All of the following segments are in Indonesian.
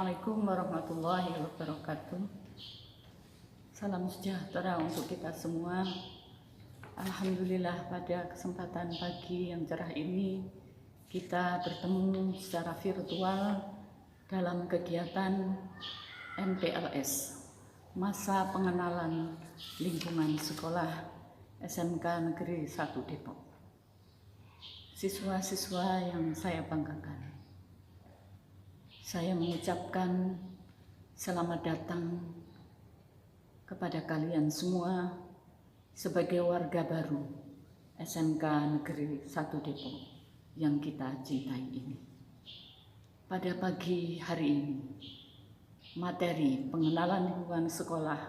Assalamualaikum warahmatullahi wabarakatuh. Salam sejahtera untuk kita semua. Alhamdulillah pada kesempatan pagi yang cerah ini kita bertemu secara virtual dalam kegiatan MPLS, Masa Pengenalan Lingkungan Sekolah SMK Negeri 1 Depok. Siswa-siswa yang saya banggakan, saya mengucapkan selamat datang kepada kalian semua sebagai warga baru SMK Negeri 1 Depok yang kita cintai ini. Pada pagi hari ini, materi pengenalan lingkungan sekolah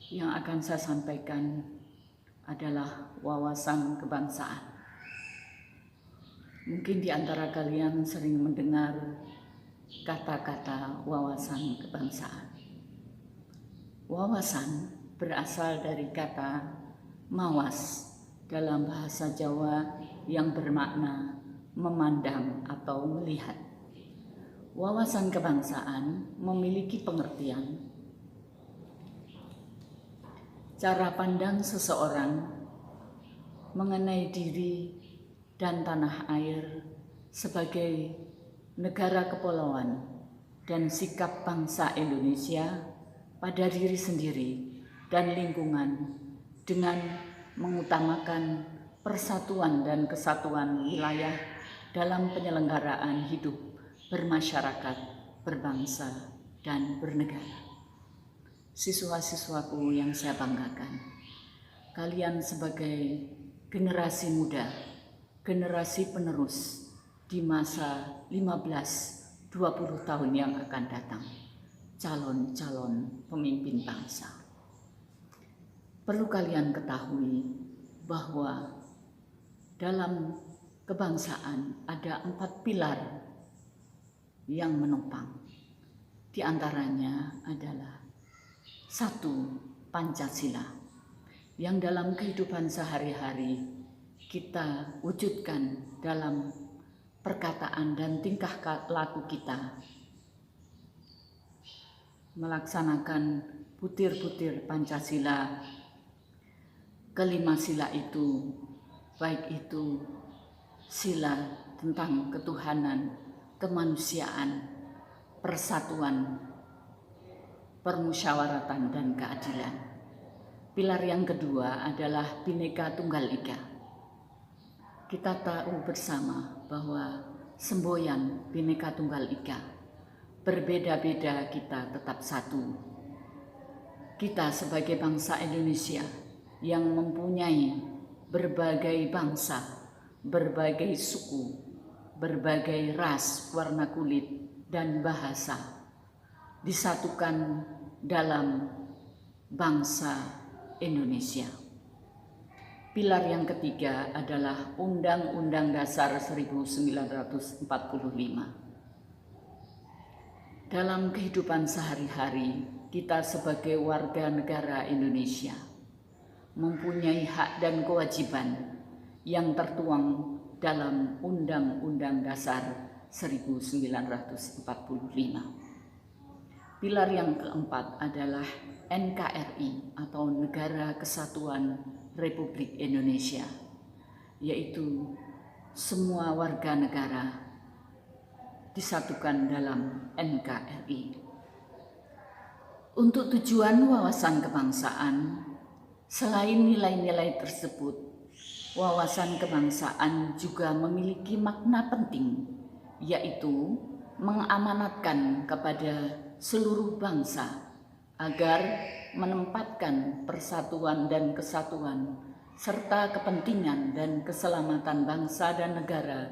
yang akan saya sampaikan adalah wawasan kebangsaan. Mungkin di antara kalian sering mendengar kata-kata wawasan kebangsaan. Wawasan berasal dari kata mawas dalam bahasa Jawa yang bermakna memandang atau melihat. Wawasan kebangsaan memiliki pengertian cara pandang seseorang mengenai diri dan tanah air sebagai negara kepulauan dan sikap bangsa Indonesia pada diri sendiri dan lingkungan dengan mengutamakan persatuan dan kesatuan wilayah dalam penyelenggaraan hidup bermasyarakat, berbangsa, dan bernegara. Siswa-siswaku yang saya banggakan, kalian sebagai generasi muda, generasi penerus di masa 15-20 tahun yang akan datang, calon-calon pemimpin bangsa. Perlu kalian ketahui bahwa dalam kebangsaan ada 4 pilar yang menopang. Di antaranya adalah 1. Pancasila, yang dalam kehidupan sehari-hari kita wujudkan dalam perkataan dan tingkah laku kita, melaksanakan butir-butir Pancasila. Kelima sila itu, baik itu sila tentang ketuhanan, kemanusiaan, persatuan, permusyawaratan, dan keadilan. Pilar yang kedua adalah Bhinneka Tunggal Ika. Kita tahu bersama bahwa semboyan Bhinneka Tunggal Ika, berbeda-beda kita tetap satu. Kita sebagai bangsa Indonesia yang mempunyai berbagai bangsa, berbagai suku, berbagai ras, warna kulit, dan bahasa, disatukan dalam bangsa Indonesia. Pilar yang ketiga adalah Undang-Undang Dasar 1945. Dalam kehidupan sehari-hari, kita sebagai warga negara Indonesia mempunyai hak dan kewajiban yang tertuang dalam Undang-Undang Dasar 1945. Pilar yang keempat adalah NKRI atau Negara Kesatuan Republik Indonesia, yaitu semua warga negara disatukan dalam NKRI. Untuk tujuan wawasan kebangsaan, selain nilai-nilai tersebut, wawasan kebangsaan juga memiliki makna penting, yaitu mengamanatkan kepada seluruh bangsa agar menempatkan persatuan dan kesatuan serta kepentingan dan keselamatan bangsa dan negara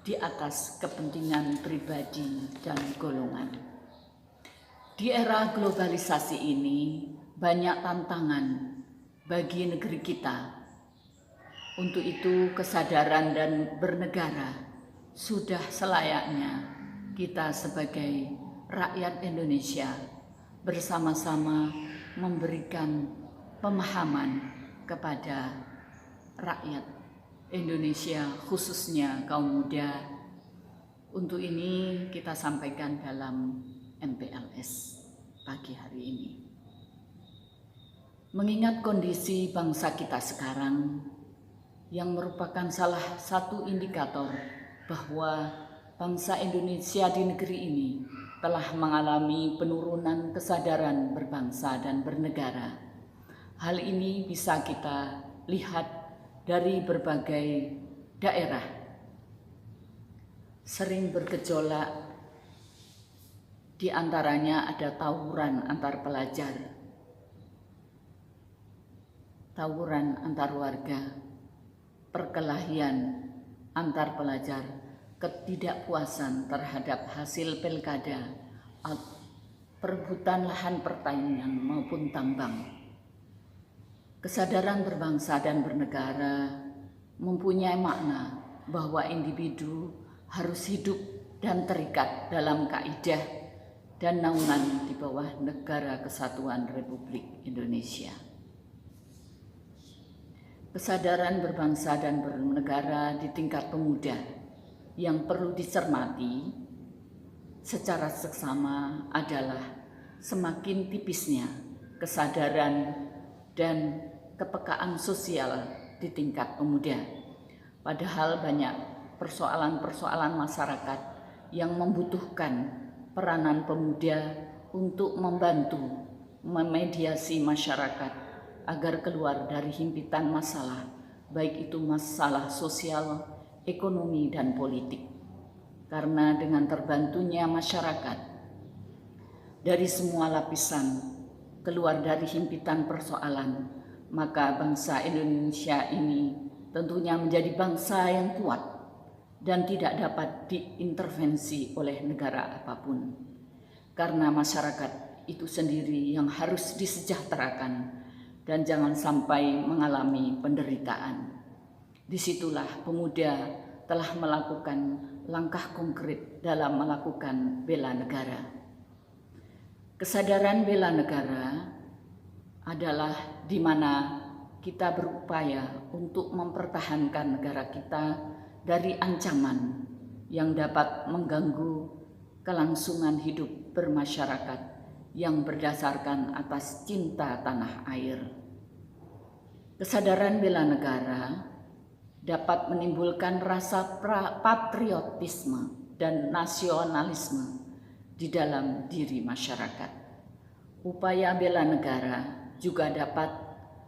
di atas kepentingan pribadi dan golongan. Di era globalisasi ini banyak tantangan bagi negeri kita. Untuk itu kesadaran dan bernegara sudah selayaknya kita sebagai rakyat Indonesia bersama-sama memberikan pemahaman kepada rakyat Indonesia, khususnya kaum muda, Untuk ini kita sampaikan dalam MPLS pagi hari ini. Mengingat kondisi bangsa kita sekarang yang merupakan salah satu indikator bahwa bangsa Indonesia di negeri ini telah mengalami penurunan kesadaran berbangsa dan bernegara. Hal ini bisa kita lihat dari berbagai daerah. Sering bergejolak, di antaranya ada tawuran antar pelajar, tawuran antar warga, perkelahian antar pelajar, ketidakpuasan terhadap hasil pilkada, perebutan lahan pertanian maupun tambang. Kesadaran berbangsa dan bernegara mempunyai makna bahwa individu harus hidup dan terikat dalam kaidah dan naungan di bawah Negara Kesatuan Republik Indonesia. Kesadaran berbangsa dan bernegara di tingkat pemuda yang perlu dicermati secara seksama adalah semakin tipisnya kesadaran dan kepekaan sosial di tingkat pemuda. Padahal banyak persoalan-persoalan masyarakat yang membutuhkan peranan pemuda untuk membantu memediasi masyarakat agar keluar dari himpitan masalah, baik itu masalah sosial, ekonomi, dan politik. Karena dengan terbantunya masyarakat dari semua lapisan keluar dari himpitan persoalan, maka bangsa Indonesia ini tentunya menjadi bangsa yang kuat dan tidak dapat diintervensi oleh negara apapun. Karena masyarakat itu sendiri yang harus disejahterakan dan jangan sampai mengalami penderitaan. Disitulah pemuda telah melakukan langkah konkret dalam melakukan bela negara. Kesadaran bela negara adalah di mana kita berupaya untuk mempertahankan negara kita dari ancaman yang dapat mengganggu kelangsungan hidup bermasyarakat yang berdasarkan atas cinta tanah air. Kesadaran bela negara dapat menimbulkan rasa patriotisme dan nasionalisme di dalam diri masyarakat. Upaya bela negara juga dapat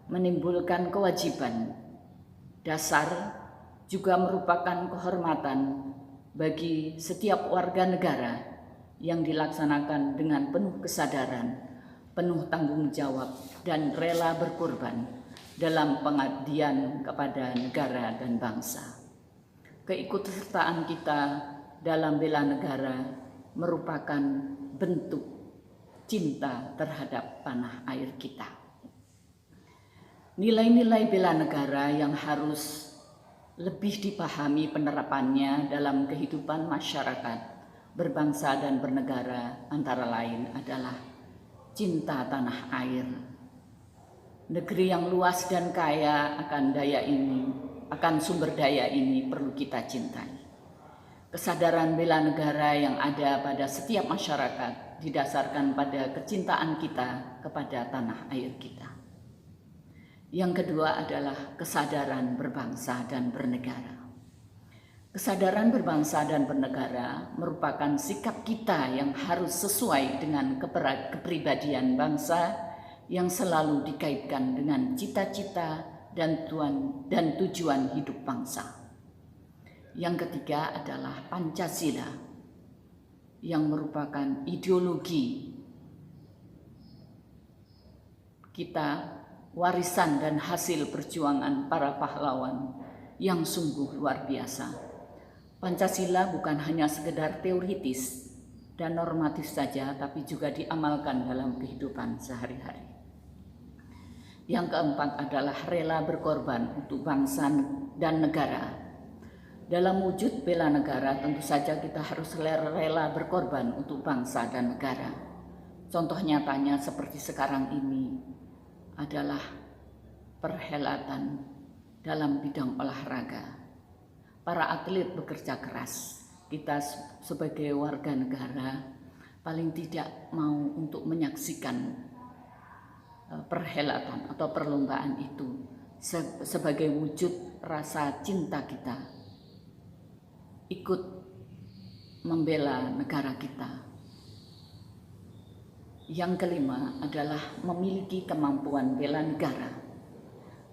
menimbulkan kewajiban dasar, juga merupakan kehormatan bagi setiap warga negara yang dilaksanakan dengan penuh kesadaran, penuh tanggung jawab, dan rela berkorban dalam pengabdian kepada negara dan bangsa. Keikutsertaan kita dalam bela negara merupakan bentuk cinta terhadap tanah air kita. Nilai-nilai bela negara yang harus lebih dipahami penerapannya dalam kehidupan masyarakat berbangsa dan bernegara antara lain adalah cinta tanah air. Negeri yang luas dan kaya akan sumber daya ini perlu kita cintai. Kesadaran bela negara yang ada pada setiap masyarakat didasarkan pada kecintaan kita kepada tanah air kita. Yang kedua adalah kesadaran berbangsa dan bernegara. Kesadaran berbangsa dan bernegara merupakan sikap kita yang harus sesuai dengan kepribadian bangsa yang selalu dikaitkan dengan cita-cita dan tujuan hidup bangsa. Yang ketiga adalah Pancasila, yang merupakan ideologi kita, warisan dan hasil perjuangan para pahlawan yang sungguh luar biasa. Pancasila bukan hanya sekedar teoritis dan normatif saja, tapi juga diamalkan dalam kehidupan sehari-hari. Yang keempat adalah rela berkorban untuk bangsa dan negara. Dalam wujud bela negara tentu saja kita harus rela berkorban untuk bangsa dan negara. Contoh nyatanya seperti sekarang ini adalah perhelatan dalam bidang olahraga. Para atlet bekerja keras, kita sebagai warga negara paling tidak mau untuk menyaksikan perhelatan atau perlombaan itu sebagai wujud rasa cinta kita ikut membela negara kita. Yang kelima adalah memiliki kemampuan bela negara.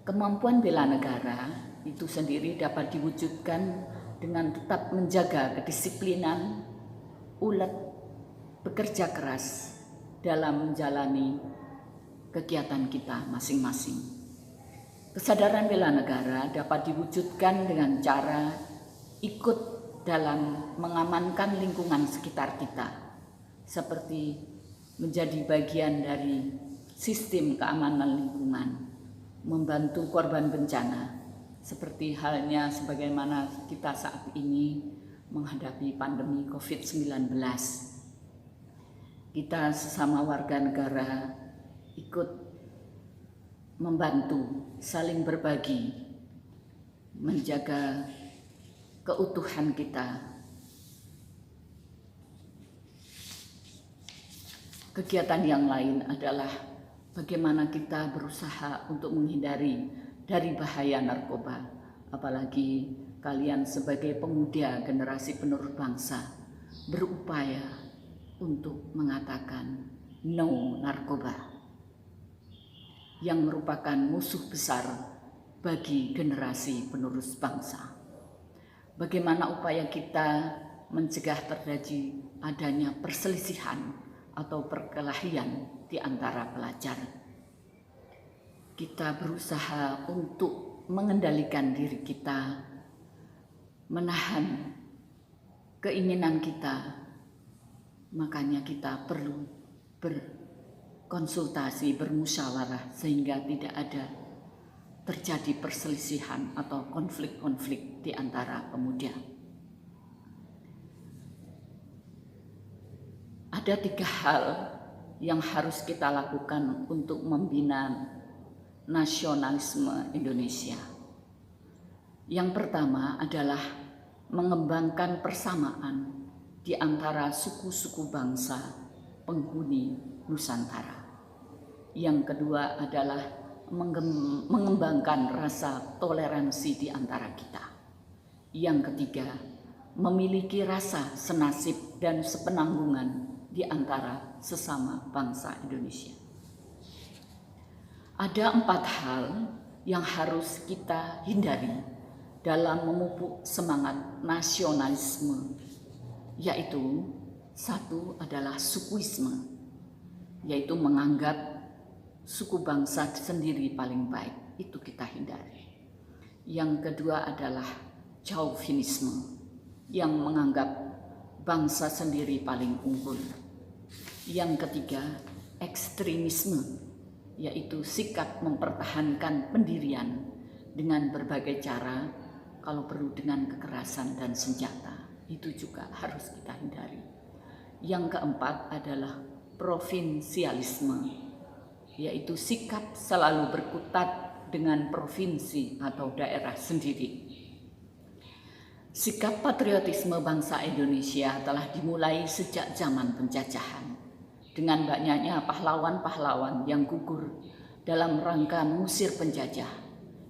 Kemampuan bela negara itu sendiri dapat diwujudkan dengan tetap menjaga kedisiplinan, ulet, bekerja keras dalam menjalani kegiatan kita masing-masing. Kesadaran bela negara dapat diwujudkan dengan cara ikut dalam mengamankan lingkungan sekitar kita, seperti menjadi bagian dari sistem keamanan lingkungan, membantu korban bencana, seperti halnya sebagaimana kita saat ini menghadapi pandemi COVID-19. Kita sesama warga negara ikut membantu, saling berbagi, menjaga keutuhan kita. Kegiatan yang lain adalah bagaimana kita berusaha untuk menghindari dari bahaya narkoba, apalagi kalian sebagai pemuda generasi penerus bangsa berupaya untuk mengatakan no narkoba yang merupakan musuh besar bagi generasi penerus bangsa. Bagaimana upaya kita mencegah terjadi adanya perselisihan atau perkelahian di antara pelajar. Kita berusaha untuk mengendalikan diri kita, menahan keinginan kita. Makanya kita perlu berkonsultasi, bermusyawarah sehingga tidak ada terjadi perselisihan atau konflik-konflik di antara pemuda. Ada 3 hal yang harus kita lakukan untuk membina nasionalisme Indonesia. Yang pertama adalah mengembangkan persamaan di antara suku-suku bangsa penghuni Nusantara. Yang kedua adalah mengembangkan rasa toleransi di antara kita. Yang ketiga, memiliki rasa senasib dan sepenanggungan di antara sesama bangsa Indonesia. Ada 4 hal yang harus kita hindari dalam memupuk semangat nasionalisme, yaitu 1 adalah sukuisme, yaitu menganggap suku bangsa sendiri paling baik, itu kita hindari. Yang kedua adalah chauvinisme, yang menganggap bangsa sendiri paling unggul. Yang ketiga, ekstremisme, yaitu sikap mempertahankan pendirian dengan berbagai cara, kalau perlu dengan kekerasan dan senjata. Itu juga harus kita hindari. Yang keempat adalah provinsialisme, yaitu sikap selalu berkutat dengan provinsi atau daerah sendiri. Sikap patriotisme bangsa Indonesia telah dimulai sejak zaman penjajahan, dengan banyaknya pahlawan-pahlawan yang gugur dalam rangka mengusir penjajah,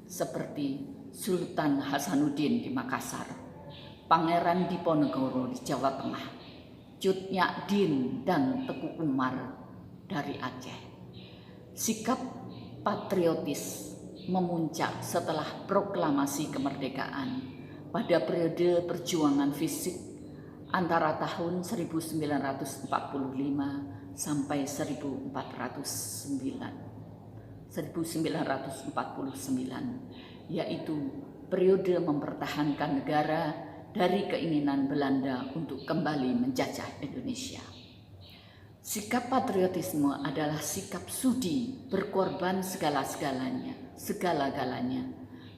seperti Sultan Hasanuddin di Makassar, Pangeran Diponegoro di Jawa Tengah, Cut Nyak Dien dan Teku Umar dari Aceh. Sikap patriotis memuncak setelah proklamasi kemerdekaan pada periode perjuangan fisik antara tahun 1945 sampai 1949, yaitu periode mempertahankan negara dari keinginan Belanda untuk kembali menjajah Indonesia. Sikap patriotisme adalah sikap sudi berkorban segala-galanya,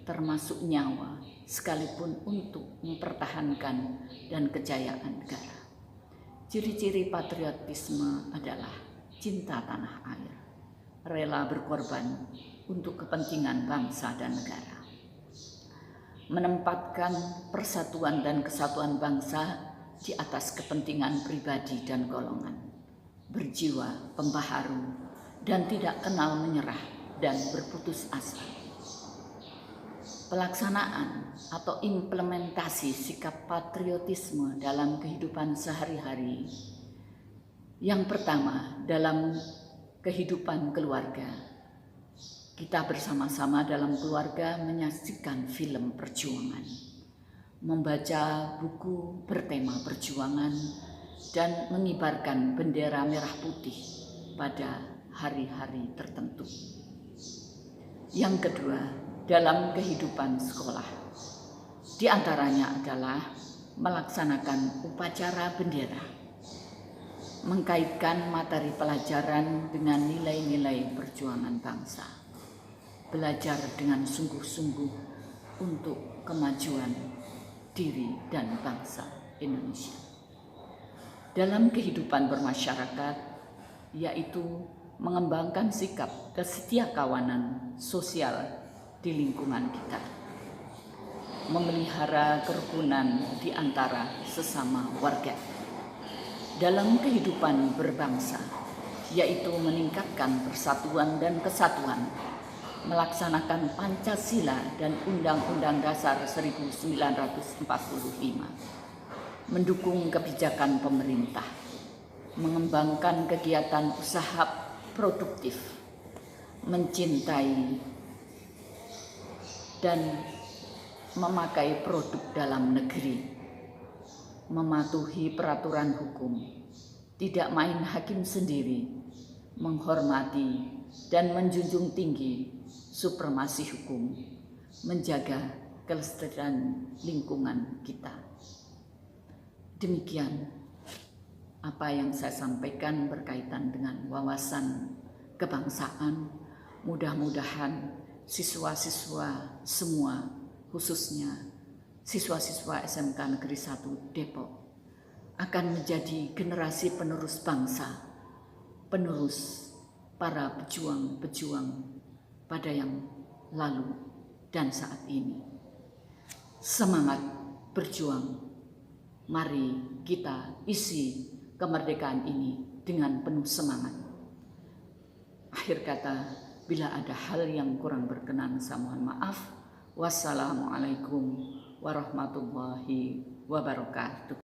termasuk nyawa, sekalipun untuk mempertahankan dan kejayaan negara. Ciri-ciri patriotisme adalah cinta tanah air, rela berkorban untuk kepentingan bangsa dan negara, menempatkan persatuan dan kesatuan bangsa di atas kepentingan pribadi dan golongan, berjiwa pembaharu dan tidak kenal menyerah dan berputus asa. Pelaksanaan atau implementasi sikap patriotisme dalam kehidupan sehari-hari. Yang pertama, dalam kehidupan keluarga. Kita bersama-sama dalam keluarga menyaksikan film perjuangan, membaca buku bertema perjuangan, dan mengibarkan bendera merah putih pada hari-hari tertentu. Yang kedua, dalam kehidupan sekolah. Di antaranya adalah melaksanakan upacara bendera, mengkaitkan materi pelajaran dengan nilai-nilai perjuangan bangsa, belajar dengan sungguh-sungguh untuk kemajuan diri dan bangsa Indonesia. Dalam kehidupan bermasyarakat, yaitu mengembangkan sikap kesetiakawanan sosial di lingkungan kita, memelihara kerukunan di antara sesama warga. Dalam kehidupan berbangsa, yaitu meningkatkan persatuan dan kesatuan, melaksanakan Pancasila dan Undang-Undang Dasar 1945, mendukung kebijakan pemerintah, mengembangkan kegiatan usaha produktif, mencintai dan memakai produk dalam negeri, mematuhi peraturan hukum, tidak main hakim sendiri, menghormati dan menjunjung tinggi supremasi hukum, menjaga kelestarian lingkungan kita. Demikian apa yang saya sampaikan berkaitan dengan wawasan kebangsaan. Mudah-mudahan siswa-siswa semua, khususnya siswa-siswa SMK Negeri 1 Depok, akan menjadi generasi penerus bangsa, penerus para pejuang-pejuang pada yang lalu dan saat ini. Semangat berjuang, mari kita isi kemerdekaan ini dengan penuh semangat. Akhir kata, bila ada hal yang kurang berkenan, saya mohon maaf. Wassalamualaikum warahmatullahi wabarakatuh.